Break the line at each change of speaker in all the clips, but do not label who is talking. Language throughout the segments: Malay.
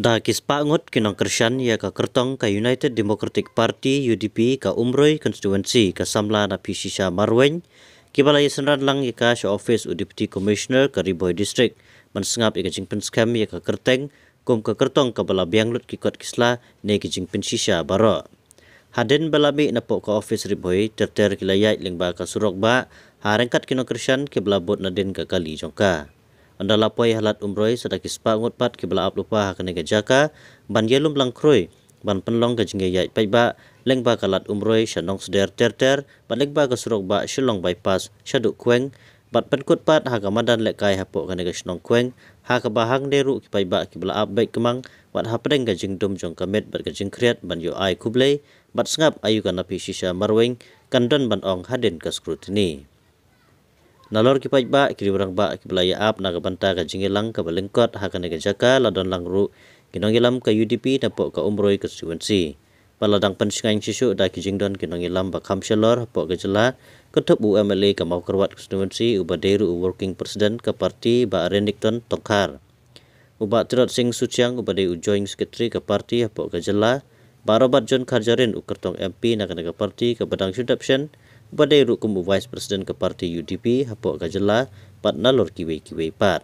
Da kispangut kinong Krisyan ya ka kertong ka United Democratic Party UDP ka Umroy constituency ka samla na Pisisha Marweng kibalay senran lang ya ka sa office u Deputy Commissioner ka Riboy District mansngap ya ka jingpen scam ya ka kerteng kum ka kertong ka bala bianglut kikot kisla ne ka jingpen shisha baro haden balami na po ka office Riboy terter kilayay lingba ka surok ba harengkat kinong Krisyan kibala bot na din ka kali jongka anda lapoi halat umroy sadaki spangut pat kibala aplupa hakane gajaka ban yelum lang kroy ban penlong gajinge yai paiba lengba kalat umroy shanong seder terter ban lengba ka surok ba shilong bypass shaduk kweng bat penkut pat hakamadan lekai hapo kane gashnong kweng hakabahang deru kipaiba kibala ap baik kemang bat hapdeng gajing dum jong kamet bat gajing kriat ban yo ai kublei bat sngap ayu kana Pisisha Marweng kandon ban ong haden ka scrutiny nalor ki paiba kiri orang ba ki belaya ap naga banta ka jingilang ka balengkot hakane ka jaka ladon langru kinongilam ka UDP napo ka Umroy constituency paladang pensingang sisu da ki jingdon kinongilam ba kamselor hapo ka jela ketup UMLA ka mau kerwat constituency ubaderu working president ka parti ba Renington Tongkhar uba Tirot Singh Suchiang ubade joint secretary ka parti hapo ka jela barobat John Kharjarin ukertong MP naga ka parti ka badang sudapsen badai rukum vice president ke parti UDP hapo ka jela pat nalor kiwe pat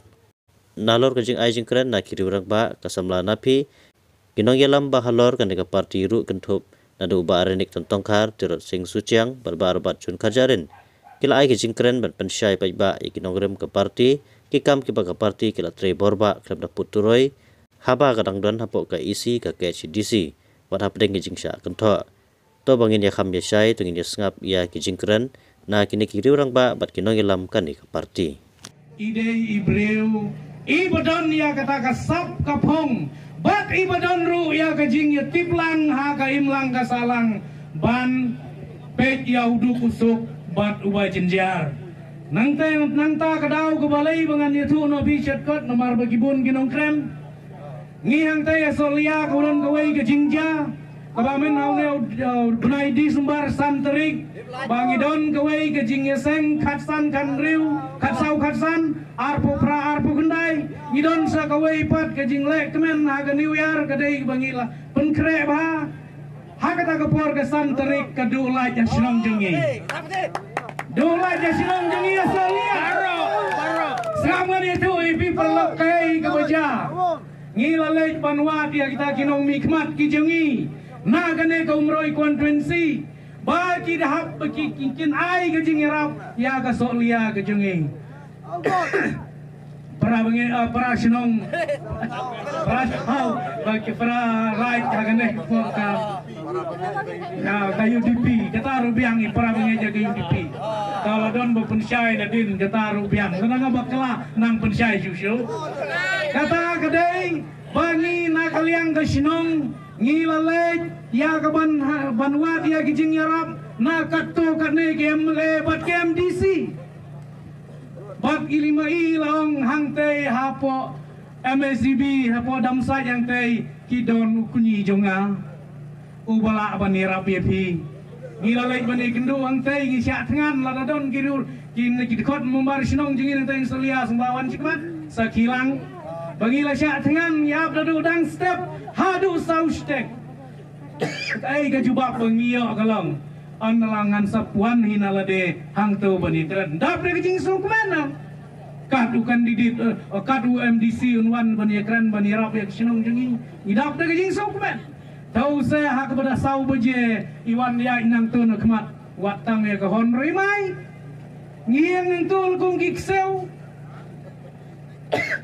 nalor ka jing ai jing kren na kiri orang ba kasamla napi kinong yalam ba halor kan ka parti ru kentup nadu ba Renington Tongkhar Tirot Singh Suchiang barbat John Kharjarin kila ai ka jing kren ban pensyai pai ba kinong rem ke parti kikam ki ba ka parti kila tre borba klab daput turoi haba kadang don hapo ka isi ka KCDC wat hapdeng jing sya kentho to bangin ya kham ya syai tungin ya sngap ya kijingkran na kini kiri orang ba bat kinong ilam kan ka parti
ide ibreu ibadon ya kata ka sap kapong bat ibadon ru ya kajing ya tiplang ha ka imlang ka salang ban pet ya udu kusuk bat uba jenjar nang ta kadau ke balai bangan ya tu no bi shortcut nomar bagibun kinong krem ngihang ta ya solia kuran kawai ka jingja kabamen haune bunai di sumbar santerik bangidon kawai ke jingeseng khatsan kanriu khatsau khatsan arpo pra arpo gendai ngidon sa kawai pat ke jinglek kemen haga new year kadai bangila penkre ba hakata kapor ke santerik kedula ja sinong jengi dula ja sinong jengi asalia selama itu ipi pelok kai kebaja ngila lej panwat ya kita kinong mikmat ki jengi na gane ka Umroy constituency ba ki dahap ki kin ai ka jingirap ya ka solia ka jenging para bangi para sinong para hau ba ki para right ka gane ko ka ka UDP kata rubiang para bangi jaga UDP kalau don ba pensyai na din kata rubiang kana bakla nang pensyai susu kata kadai bangi na kaliang ka sinong ngilalej ya kaban banwat ya kijing yarap na katto kane KMLA bat KMDC bat ilima ilang hangte hapo MSCB hapo damsa yang te kidon kunyi jonga ubala bani rapi ngilalej bani kendu hangte ngisya tengan ladadon kirur kin kidkot membar sinong jingin te selia sembawan cikmat sakilang bangila syak tengan ya dadu dang step hadu saustek ai ka jubak bengiyo kalong anlangan sapuan hinalade hangto banitran dapre kijing sukmana kadu kandidit kadu MDC unwan baniakran banirap ya sinong jengi idap de kijing sukmen tau se hak pada sau beje iwan ya inang tu kemat watang ya kahon rimai ngiang tul kung kikseu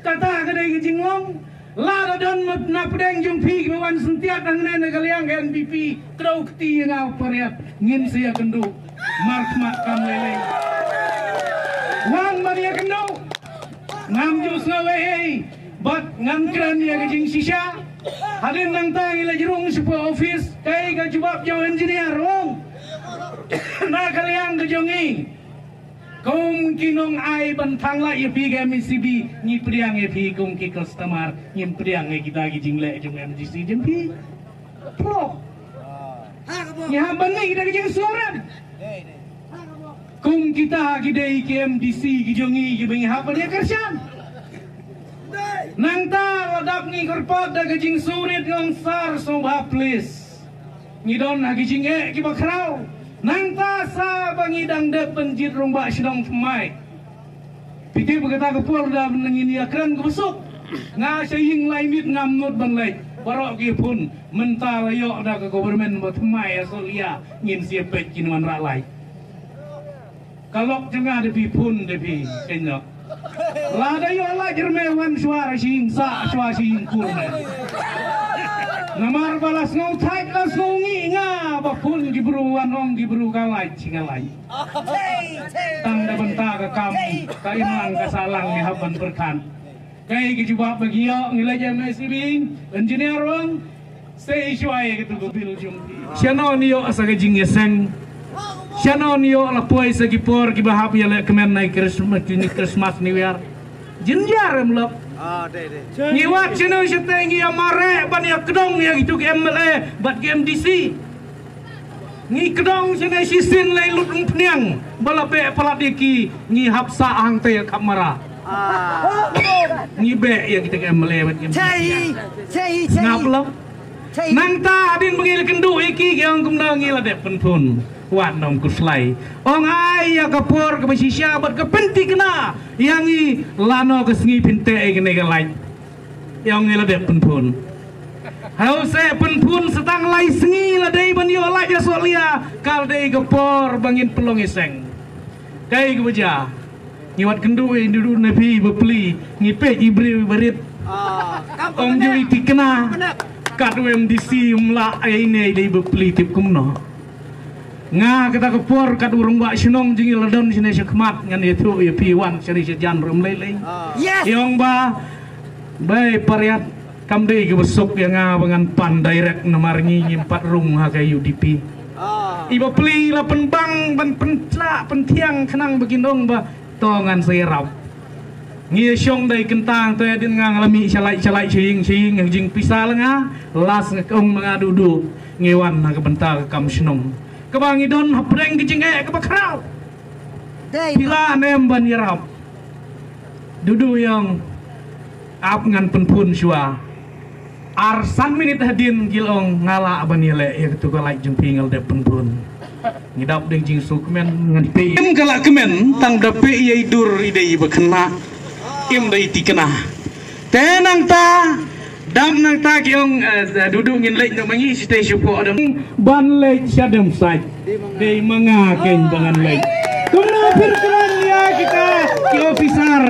kata kadai kijingong lara don napdeng jung pi mewan sentiat nang ne kaliang NPP krau kti ngau pariat ngin sia kendu mark mak kam lele wang maria kendu ngam jus ngawe bat ngam kran ya kijing sisha hadin nang tang ila jerung sepo office kai ka jubab jau engineer wong na kaliang kejongi kung kinong ay bantang la ipi ga MCB ni priang ipi kung ki customer ni priang kita gi jingle jung MCC jempi pro ya bani kita gi surat kung kita gi dei ki MDC gi jongi gi bengi ha dia kersan Nang ta ladap ngi korpot da gajing surit ngong sar soba please. Ngidon na gajing ki bakrau. Nang ta sa bangidang de penjit romba sidong pemai. Piti berkata kepul da menangini akran kebesuk. Nga saying lainit ngamnut banlay. Barok ki pun mental yok da ke government batmai asolia ngin siapet kinuan raklai. Kalok jengah depi pun depi kenyok. Lada yo la jermewan suara sing sa suara sing kurna. Namar balas ngau thai las ngau ngi nga bapun gibruan ong gibru kalai cingalai. Tang da benta ka kam ka imang ka salang ni haban berkan. Kai ki jubab bagi yo ngilai jam sibing engineer ong sei shuai ke tu bil jumpi. Siano ni yo asa gajing yeseng. Siano ni yo la poi sagi por ki bahap ya le kemen nai Christmas New Year. Jinjar emlop. Ni wat siano sitengi ya mare ban ya kedong ya gitu ke MLA bat ke MDC. Ni kedong sine sisin lai lut pniang balape paladiki ni hapsa ang te kamera. Ni be ya kita ke MLA bat ke MDC. Ngap lo. Nang ta adin mengil kendu iki yang kumna ngil ade pun. Wan nom kuslai. Ong ai ya kapur ke basisya bat ke penti kena. Yang i lano ke sengi pinte kene ke lai. Yang ngil ade pun. Hau se pun setang lai sengi la dei ban yo lai ya solia kal dei kapur bangin pelong iseng. Kai ke baja. Ngiwat kendu indudu nabi bepli ngipe ibri berit. Ong jui tikena. Kadu MDC umla aine dei bepli tip kumno. Nga kita kepor kat urung wak sinong jingi ladon sini sekmat ngan itu ya piwan sini sejan rum lele. Yong ba bay pariat kamdei ke besok yang ngabangan pan direct nomor ngi 4 rung hakai UDP. Iba peli la penbang ban pentla pentiang kenang begindong ba tongan serap. Ngi syong dai kentang tu adin ngang lami calai cing yang jing pisal nga las ngong mengadudu ngewan ha kebentar kam sinong. Kebangi don hapreng di jengek ke bakrau. Pila nem ban yarap. Dudu yang ap ngan penpun syua. Arsan minit hadin gilong ngala ban yele ya ketu kalai jeng pingal de penpun. Ngidap deng jing sukmen ngan pe. Em kala kemen tang dape ye dur idei bekena. Em dei tikena. Tenang ta dam nang ta kiong duduk ngin lek nak mangi stay syukur ada ban lek syadem sai dei mangaken bangan lek kumna pirkeran ya kita ki officer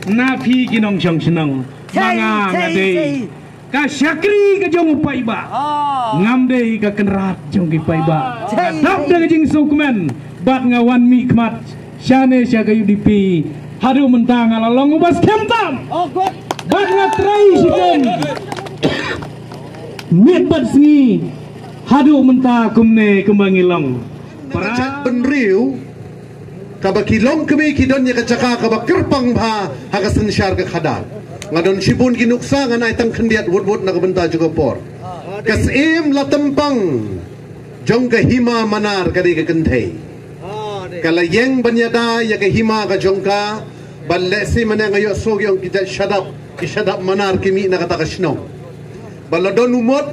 nafi kinong chong senong manga ngadei ka syakri ka jong upai ba ngam dei ka kenrat jong ki pai ba dap da jing sukmen bat ngawan mi kmat syane sya ka UDP hadu mentang ala long ubas kemtam bat ngatrai sitem miet bat sengi hadu menta kumne kemangilong
para benriu kabakilong kami kidon ya kacaka kabakerpang bha hagasan syar ke khadal ngadon sibun kinuksa nganai tang kendiat wut na kabenta juga por kasim la tempang jong ke hima manar kadi ke kenthei kala yeng banyada ya ke hima ka jongka balle si mana ngayo sogyong kita shadap manar kimi na kata kasno baladon umot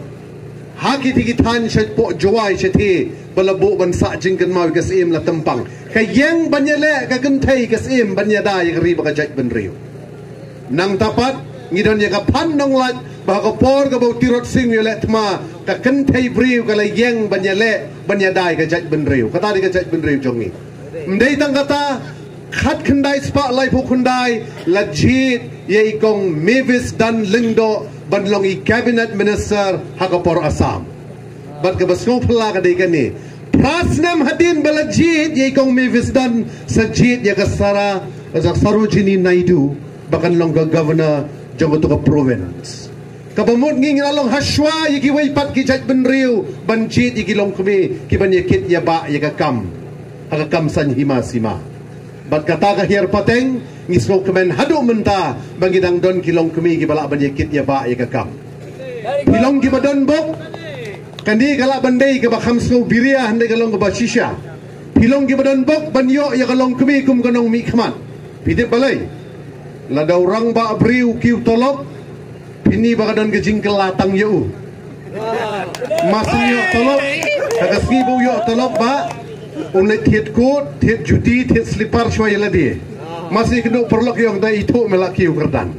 haki tigitan po jawai cheti balabo bansa jingkan mau kasim la tempang kayeng banyale ka kenthei kasim banyada ya ri baka jaj benriu nang tapat ngidon ya ka pan nong lat baka por ka bau tirot sing yele tma ka kenthei briu ka layeng banyale banyada ka jaj benriu kata di ka jaj benriu jongi mdei tang kata khat khandai spa lai phu khandai lajit ye kong Mavis dan Lindo banlong i cabinet minister hakapor Assam bat ka basngong phala ka dei kani prasnam hadin balajit ye kong Mavis dan sajit ya kasara as Sarojini Naidu bakan long governor Jammu province kabamut nging along haswa ye ki wai pat ki jaj benriu banjit ye ki long kami ki ban ye kit ya ba ye ka kam hakakam san hima sima bat kata ka hier pateng ngislo kemen hadu menta bangidang don kilong kemi ki balak banjekit ya ba ya kakam kilong ki badon bok kandi kala bandai ke bakham so biria hande kalong ke basisha kilong ki badon bok banyo ya kalong kemi kum kanong mi khman pidip balai Lada orang ba abriu kiu tolop pini bakadan gejing kelatang yau. Masih yuk tolop kagas ngibu yuk tolop ba unai tiet kot, tiet juti, tiet slipar shwaya ladi. Masih kena perlok yang dah itu melak kiu kerdan.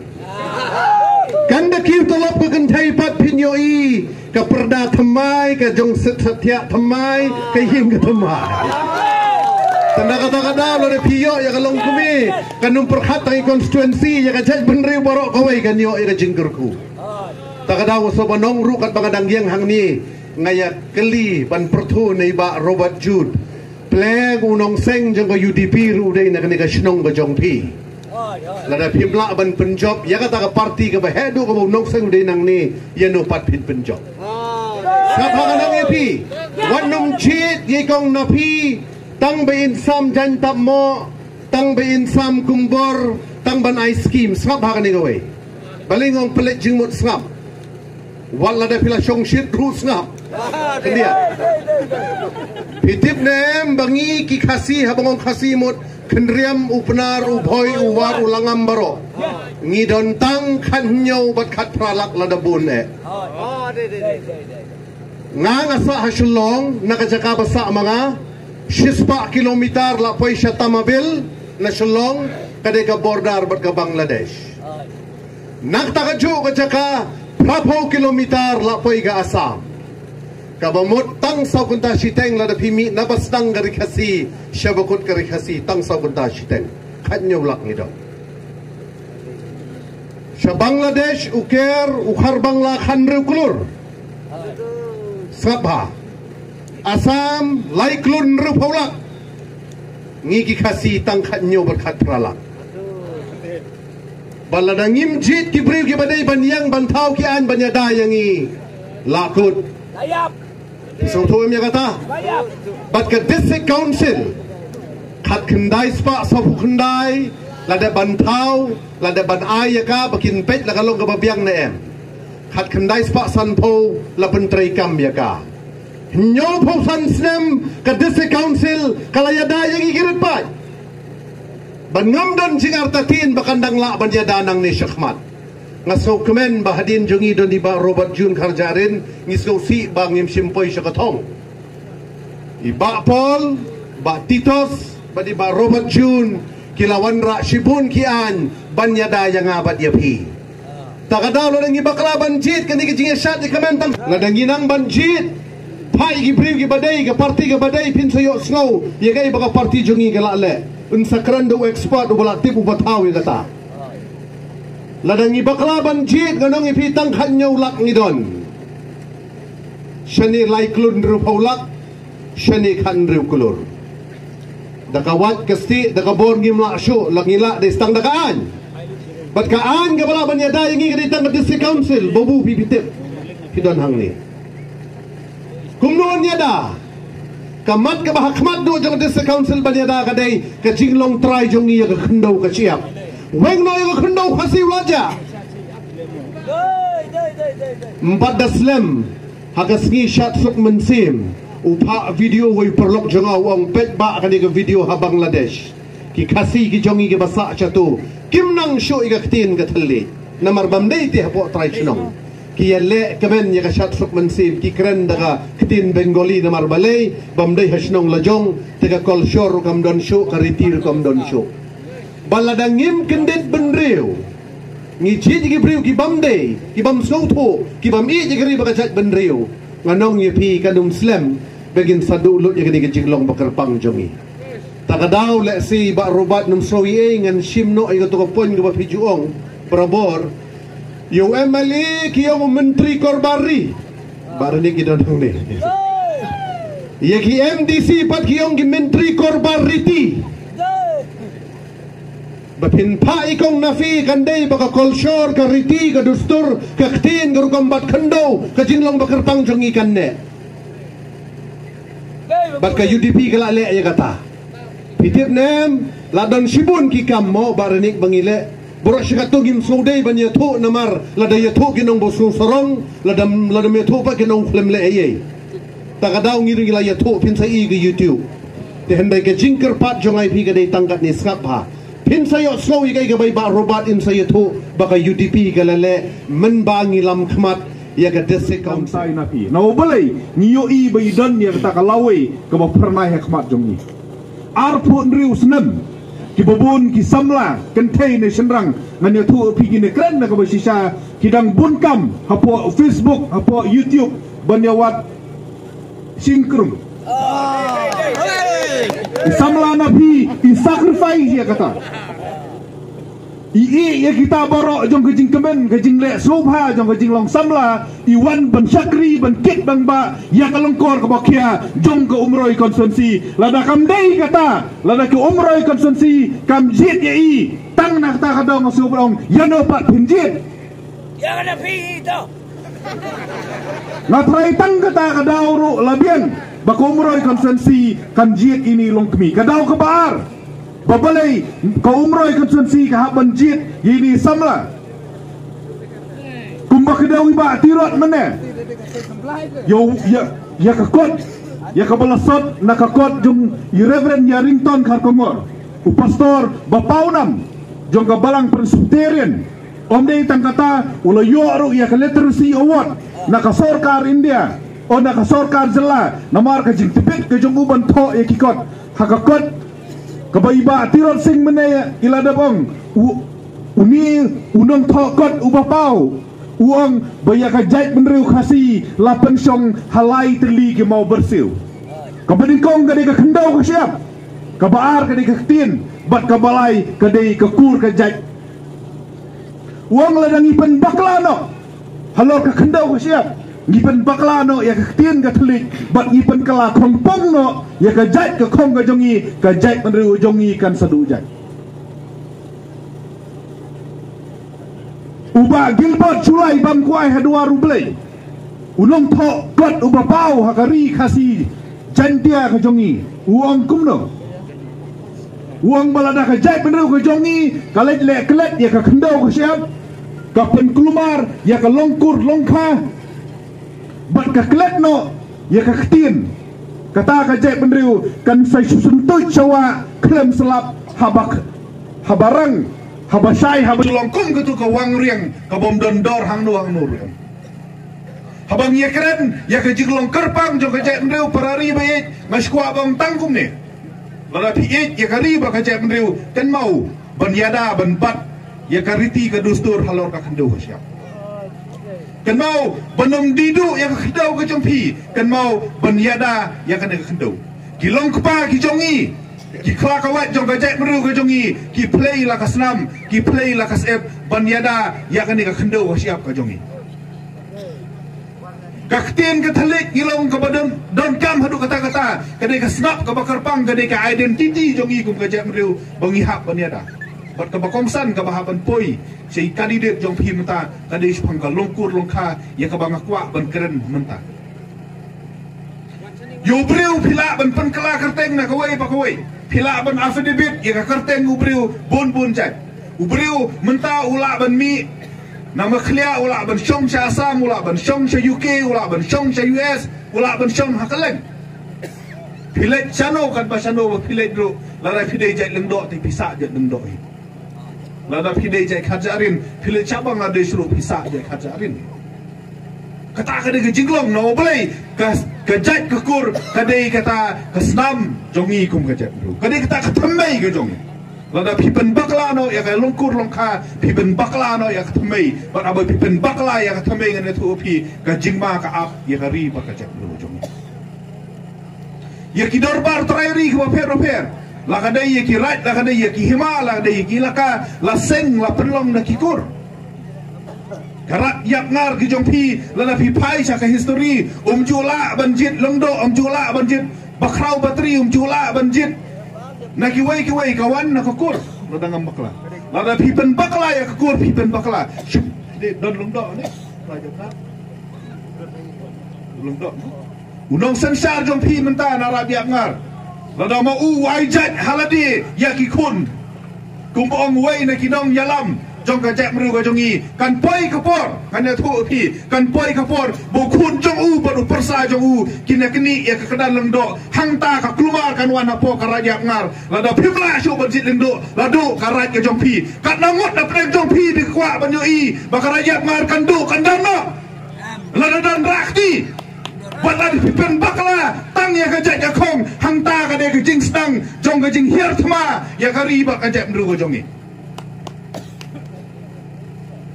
Kanda kiu tolop ke kentai pat pinyoi ke perda thamai ke jong setia thamai ke him ke thamai. Tanda kata-kata lo de piyo ya kalong kumi kanum perhat tangi konstituensi ya kajaj benri borok kawai kan yo ira jingkerku. Takada waso banong rukat bangadang yang hang ni ngaya keli ban pertu nei ba Robert Jude. Pleng unong seng jong ke UDP ru dei na kani ka shnong ka jong pi. Lada pimla ban penjob ya kata ka parti ka ba hedu ka unong seng dei nang ni ya no pat pin penjob. Sapa kanang epi wanum chit ye kong napi tang bein sam jan tap mo tang bein sam kumbor tang ban ice cream sap ha kani gawe balingong pelet jingmut sap wala da pila shong shit ru sap kendia pitip nem bangi ki khasi habangong khasi mut kendriam upnar ubhoi uwar ulangam baro ngidon tang khanyo bat khat pralak lada bun e ngang asa hasulong nakajaka basa mga 6 kilometer la poi Shatamabil na Shillong kadeka bordar bat ka Bangladesh. Nak takaju ka jaka 10 kilometer la poi ka Assam. Kabamut tang sa kunta shiteng la da pimi na bastang gari khasi shabakut gari khasi tang sa kunta shiteng khanyo lak ngido. Sa Bangladesh uker ukhar bangla khanru kulur. Sabha Assam laiklun rupaulak ngiki khasi tangkhat nyo berkhat pralak baladangim jit ki briu ki badai banyang bantau ki an banyada yangi lakut so to em kata bat ka district council khat khandai spa sabu khandai lada bantau lada ban ay ka bakin pet la kalong ka babiang na em khat khandai spa sanpo la pentrai kam yaka Nyo pausan snem ke district council kalayada yang ikirit pa. Bangam dan singar tatin bakandang la banyada nang ni Syakmat. Ngaso kemen bahadin jongi don di ba Robert Jun Karjarin ngiso si bang ngim simpoy syakatong. Iba Paul, ba Titos, ba di ba Robert Jun kilawan ra sibun kian banyada yang abad yapi. Takadalo nang ibakla banjit kani kijing syat di kementang nadanginang banjit. Pai ki briu ki badai ke parti ke badai pin sayo snow ye gai baka parti jongi ke lale unsakran do expert do bala tipu batawi kata ladangi bakla banjit ganong ipi tang khanyo lak ngidon shani laiklun rupaulak shani khan riu kulur dakawat kasti dakabor ngimla shu langila de stang dakaan bat kaan ke bala banyada yangi ke ditang ke district council bobu pipitip hidon hang ni Kumnon niya da kamat ka bahakmat do jang district council banyada kadai ka jinglong try jong iya ka khendaw ka siap weng no ka khendaw khasi ulaja empat daslem hagas ngi shat suk mensim upa video way perlok jang awang pet ba kani ka video ha Bangladesh ki khasi ki jongi ke basa chatu kimnang sho iga ktin ka thalli namar bamdei ti hapo try chnong Kia le kemen ya kashat suk mensim ki keren daga ketin Bengali na marbalay bamday hasnong lajong tega kol shore kam don show karitir kam don show baladangim kendet benriu ngiji ji briu ki bamday ki bam sauto ki bam i ji gari bakachat benriu nganong ye pi kanum slam begin sadu lut ye gani jiglong bakar pang jongi takadaw le si ba robat num sowi ngan shimno ay to ko pon go pijuong brabor Yung MLA kiyong menteri korbari baru ni kita dong ni ya ki MDC pat kiyong ki menteri korbariti bapin pa ikong nafi kandai baka kolshor ka riti ka dustur ka ktin ka rukambat kando ka jinglong bakar pang jong ikan ne bat ka UDP ka lale ya kata pitip nem ladon shibun ki kam mo baranik bangile Borok syakatu gim sodai banya tu namar lada ya tu kinong bosu sarong lada ya tu pa kinong film le ayai takadaw ngiring ila ya tu pin sa i ke YouTube te hendai ke jingker pat jong ai pi ka dei tangkat ni skap ha pin sayo slow ikai gabai ba robat in sayo tu baka UDP galale menbangi lam khmat ya ka desek kaum
sai na pi na obalai niyo I bai dan ya ta kalawe ka ba pernah khmat jong ni ar pun riu senam ki babun ki samla kentei ne senrang ngan ya tu pi gi ne kren na ka ba sisa kidang bunkam hapo Facebook hapo YouTube banyawat singkrum samla nabi in sacrifice ya kata ya kita borok jong kejing kemen kejing lek sobha jong kejing long samla iwan ban syakri ban kit bang ba ya kalongkor ke bakia jong ke umroi konsensi lada kam dei kata lada ke umroi konsensi kam jit ya I tang nak ta kadong sobrong ya no pat pinjit
ya kana pi to
ngatrai tang kata kadau ru labian bakumroi konsensi kan jit ini long kemi kadau ke bar babalai kau umroi konsensi ka haban jit ini samla kumba kedau iba tirot mana yo ya kakot ya kabalasot na kakot jung Reverend Yarington Karkongor upastor bapaunam jong kabalang presbyterian omdei tangkata ulo yoru ya ka literacy award na ka sorkar India o na ka sorkar jela namar ka jing tipit ka jong uban to ya kikot hakakot kabaiba tirot sing menaya iladabong uni unang thokot ubapau uang baya ka jait menriu khasi lapan syong halai teli ke mau bersiu kabadingkong kadai ka kendau ka siap kabaar kadai ka tin bat kabalai kadai ka kur ka jait uang ladang ipan baklano halor ka kendau ka siap ngipan baklano ya ka tin ka telik bat ngipan kala kongpong no ya ka jait ka kong ka jongi ka jait menriu jongi kan sadu jait uba Gilbert Chulai bangkuai hadua rublei unong thok kot uba pau hakari khasi jantia ka jongi uang kumno uang balada ka jait menriu ka jongi kalet le kelet ya ka kendau ka siap ka penkelumar ya ka longkur longkha bat ka kelet no ya ka ketin kata ka jait menriu kan sai susuntut cawa klem selap habarang habasai habalongkong ke tu ka wang riang ka bom dondor hang nur habang ya keren ya ka jiglong kerpang jo ka jait menriu parari baik maskwa bang tangkum ni lada piit ya ka riba ka jait menriu kan mau ban yada ban bat ya ka riti ka dustur halor ka kendo siap kan mau benong didu yang kedau ke jompi kan mau benyada yang kena kedau kilong kepa ki jongi ki kelakawat jong gajat meru ke jongi ki play lah ka senam ki play lah ka sep benyada yang kena kedau siap ke jongi kaktin ke telik ngilong ke badan don kam hadu kata-kata kena ka snap ke bakar pang kena ka identity jongi kum gajat meru bangihap benyada bat ka bakongsan ka bahaban poi sei kandidat jong pi menta kadai spangka longkur longkha ya ka bangakwa ban keren menta yo breu pila ban pen kala kerteng na kawai pa kawai pila ban affidavit ya ka kerteng ubreu bon jat ubreu menta ula ban mi nama khlia ula ban shong cha Assam ula ban shong cha UK ula ban shong cha US ula ban shong hakaleng pilet chano kan ba chano pilet dro lara pidai jat lengdo ti pisa jat lengdo lada pidai jai kajarin pilih cabang ada suruh pisah jai kajarin kata kadai ke jinglong no boleh ke jai ke kur kadai kata ke senam jongi kum ke jai kadai kata ke temai ke jongi lada pipen bakla no ya ke longkur longkha pipen bakla no ya ke temai bat abai pipen bakla ya ke temai ngene tu pi ke jingma ke ap ya ke ri ba ke jai jongi ya ki dorbar trairi ke per la kadai ye ki right la kadai ye ki hima la kadai ye ki laka la seng la penlong na kikur karat yak ngar ki jongpi la pi pai sa ka history jula banjit longdo jula banjit bakrau batri jula banjit na ki wei kawan na kakur la dangam bakla la pi pen bakla ya kakur pi pen bakla de don longdo ni raja na longdo unong sensar jongpi menta na rabiak ngar lada mau wajat haladi ya ki kun kumpong wei na kinong yalam jong ka jek mru ka jongi kan poi kapor kan ya thu pi kan poi kapor bo khun jong u baru persa jong u kina kini ya ka kedan lengdo hang ta ka keluar kan wana po ka raja ngar lada pimla shu ban jit lengdo lado ka raj ka jong pi kat nangot da prem jong pi di kwa ban yo i ba ka raja ngar kan do kan dan no lada dan rakti balan pipen bakla tang ya ka jek ka khong hang ta ka de ka jing stang jong ka jing hier thma ya ka ri ba ka jek mru ka jongi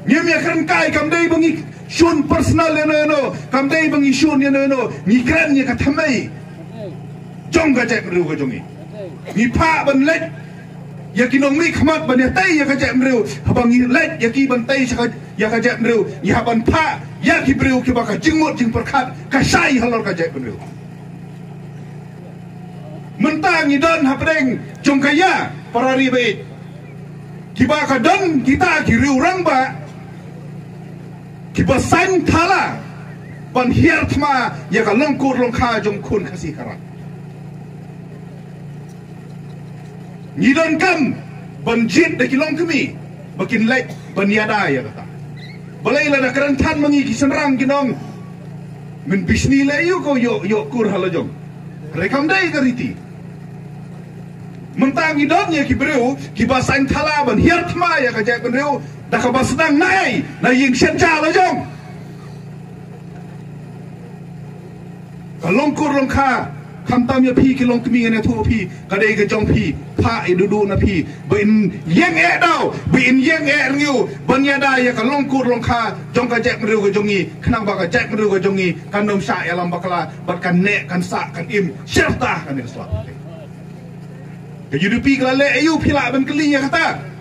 nyem ya kan kai kam dei bangi shun personal ya no kam dei bangi shun ya no ni kran ya ka thamai jong ka jek mru ka jongi ni pha ban lek ya ki nong mi khmat ban ya tai ya ka jek mru bangi lek ya ki ban tai ya ka jek mru ya ban pha ya ki bru ki ba ka jingmot jing perkhat ka sai halor ka jek mru mentang ni don hapdeng jong kaya para ribe ki ba ka don kita ki riu rang ba kiba san thala ban hier thma ya ka longkur longkha jong khun khasi kara ni don kam ban jit de kilong kemi bakin lek ban yada ya kata balai la karan than mangi ki sanrang kinong min bisni le yu ko yo kur hala jong rekam dai gariti mentang ni don ya ki breu kiba san thala ban hier thma ya ka ja breu dah kau sedang naik, na ying senja lah jong. Kalau kur longkha, kamtam ya pi kilong kemi ngene tu pi, kadai ke jong pi, pa idudu na pi, bin yeng dau, bin yeng ngiu, banyada ya kalau kur longkha, jong ka jek meriu ke jongi, kenang baka jek meriu ke jongi, kan nom sya alam bakala, batkan nek kan sa kan im, syartah kan islam. Ke UDP kelale ayu pila ben keli ya kata.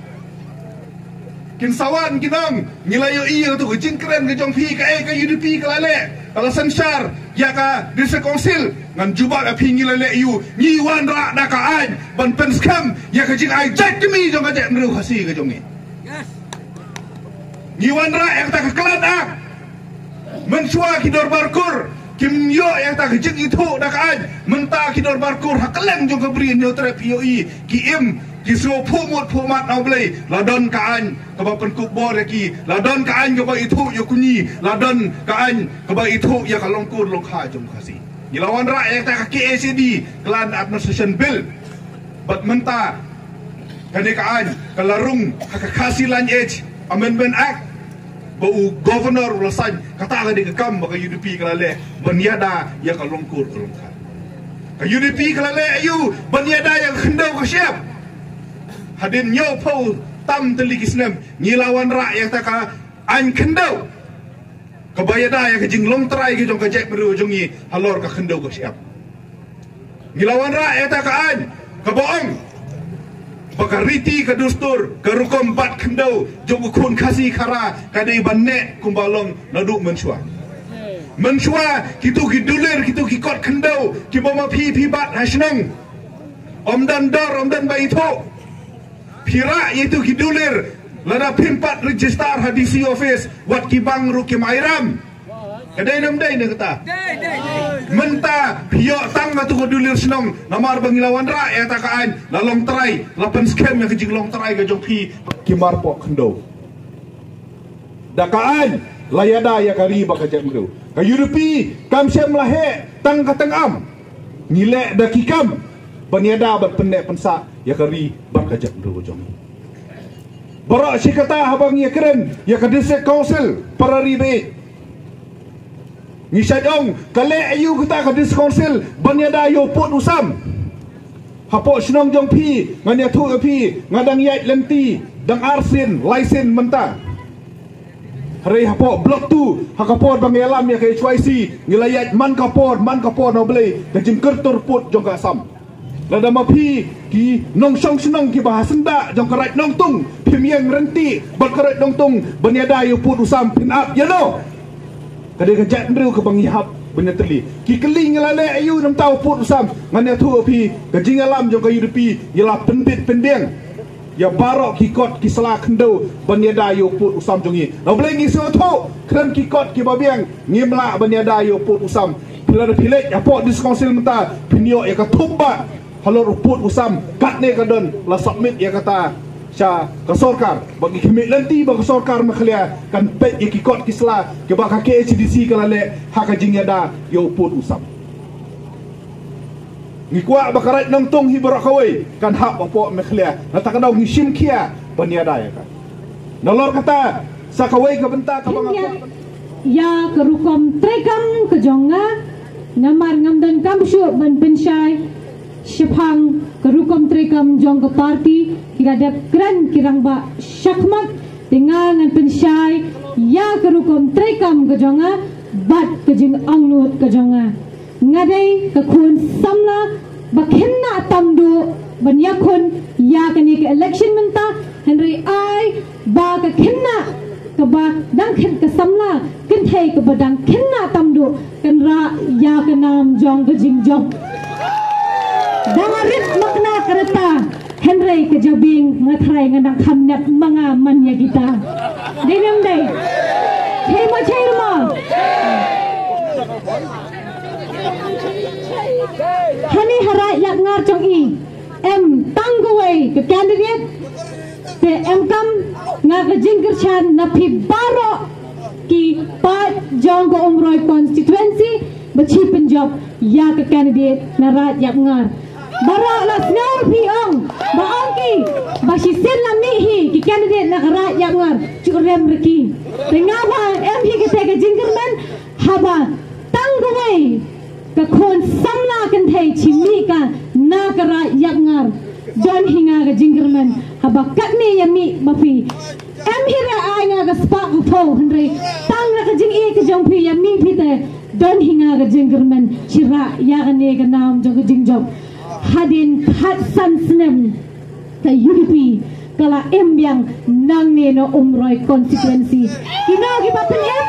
Kin sawan kinong ngilayo iya tu jing keren ke jong pi ka ka UDP kelale kalau sensar ya ka desa konsil ngan juba ka pi ngilale yu ni wan ra da ka ai ban pen skam ya ka jing ai jek kemi jong ka jek mru khasi ke jong ni yes ni wan ra yang ta ka klan ak mensua ki dor barkur kim yo yang ta ka jing itu da ka ai menta ki dor barkur hakeleng jong ka bri nyo tre pi yo i ki im Kisro pumut pumat nau belai ladon kaan keba penkuk bor lagi ladon kaan keba itu yo kunyi ladon kaan keba itu ya kalongkur longkha jom khasi ni lawan rakyat ta kaki ACD klan administration bill bat menta kane kaan kalarung khasi lan age amendment act bau governor ulasan kata ka di kam baka UDP kalale baniada ya kalongkur longkha ka UDP kalale ayu baniada yang khendau ka siap hadin nyo po tam telikisnem ngilawan rakyat taka an kendau kebayada ya kejing long trai ke jong ka jek meru jongi halor ka kendau ka siap ngilawan rakyat taka an keboong bakariti ka dustur ka rukom bat kendau jong kun khasi khara kadai banne kumbalong nadu mensua kitu kidulir kitu kikot kendau kiboma pi bat hasnong omdan dor omdan baito Pira itu kidulir lada pimpat register hadisi office wat kibang rukim airam kadai namdai ne kata menta pio tang atu kidulir senong namar bangilawan ra ya takaan lalong terai lapan scam yang kejing long terai ke joki kimar pok kendo dakaan layada ya kari baka jamru ka yurupi kam sem lahe tang katangam ngilek dakikam banyada bat pendek pensa ya kari baka jamru jom barak si kata habang ya keren ya ka district council para ribe ni sadong kale ayu kita ka district council banyada yo put usam hapo senong jong pi ngania tu pi ngadang yait lenti dang arsin license menta hari hapo blok tu hakapor bang yalam ya ke HYC ngilayat man kapor no blei kajing kertur put jong ka sam lada mapi ki nong song senong ki bahasan da jong karat nong tung pimiang renti bat karat nong tung banyada yo put usam pin up ya no kadai kajat ndru ke bang ihap benyateli ki keling ngalale ayu nam tau put usam ngania tu pi kajing alam jong ka UDP yala pendit pendeng ya barok kikot kisala kendo banyada yo put usam jongi no bleng iso tu kren kikot ki babiang ngimla banyada yo put usam pilar pilek ya pot diskonsil menta pinyo ya ka tumba halor put usam kat ne kadon la submit ya kata sya kasorkar bagi kemik lanti bagi kasorkar makhlia kan pet ikikot kisla ke baka ke HDC kalale haka jingyada yo put usam ngikwa bakarat nang tong hibra kawai kan hak opo makhlia natakadaw ngishim kia paniada ya kan nalor kata sakawai ka benta ka bang
ya kerukom trekam ke jonga ngamar ngamdan kamshu ban pensyai Shepang kerukom trekam jong ke parti kira ada kran kirang ba syakmat dengan pensyai ya kerukom trekam ke jonga bat ke jing angnut ke jonga ngadai ke kun samla bakhenna tamdu ban yakun ya kani ke election menta Henry I ba ke khenna ke ba dang khen ke samla ken thai ke ba dang khenna tamdu kan ra ya ke nam jong ke jing jong Dangarit makna kereta Henry kejabing ngatrai nganang kamnap mga manya kita. Dinam day. Chema chema. Hani harai yak ngar chong i. Em tangguway ke candidate. Te em kam nga ke jingkerchan na pi baro ki pat jong ko umroy constituency bachi Punjab ya ke candidate na rat yak ngar. Barak la snaul piong baangki basi sila mihi ki candidate na karat yang ngar curem reki tengah ba em hi ke tega jingkerman haba tangguway ke kon samla kan thai chimi ka na karat yang ngar don hinga ke jingkerman haba katni yami mafi em hi ra ai nga ke spark tho henry tang na ke jing e ke jong pi yami pite don hinga ke jingkerman chira ya ne ke nam jong ke jingjong hadin hatsan senem ke UDP kala em yang nang ne no umroy konstituensi kina ki bapen em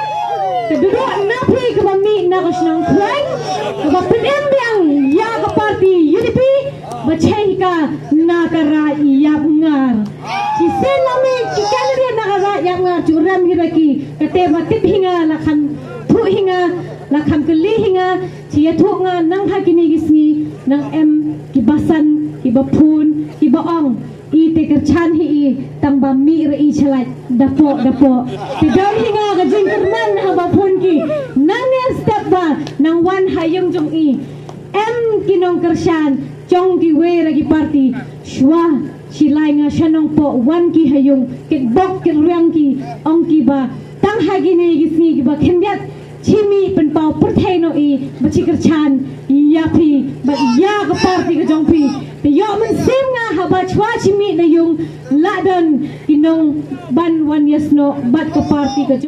kedua napi ke bami na kasnang klang ke bapen em yang ya ke parti UDP bachai ka na kara yap ngar si selame ki kalri na kara yap ngar churam hiraki kate matip hinga lakhan thu hinga lakam keli hinga cia thu nga nang hakini gisni nang em kibasan kibapun kibaong i tekerchan hi tang ba mi re i chalat dapo tidam hinga ka jingkerman habapun ki nang step ba nang wan hayung jong i em kinong kershan chong ki we ragi parti shwa silai nga shanong po wan ki hayung kikbok kirang ki ong ki ba tang hagini gisni ki ba khendiat Chimi penpau perthai no i bachikar chan yapi but ya ke parti ke jongpi the yo men sim nga haba chwa chimi na yung ladon inong ban 1 years no bat ke parti ke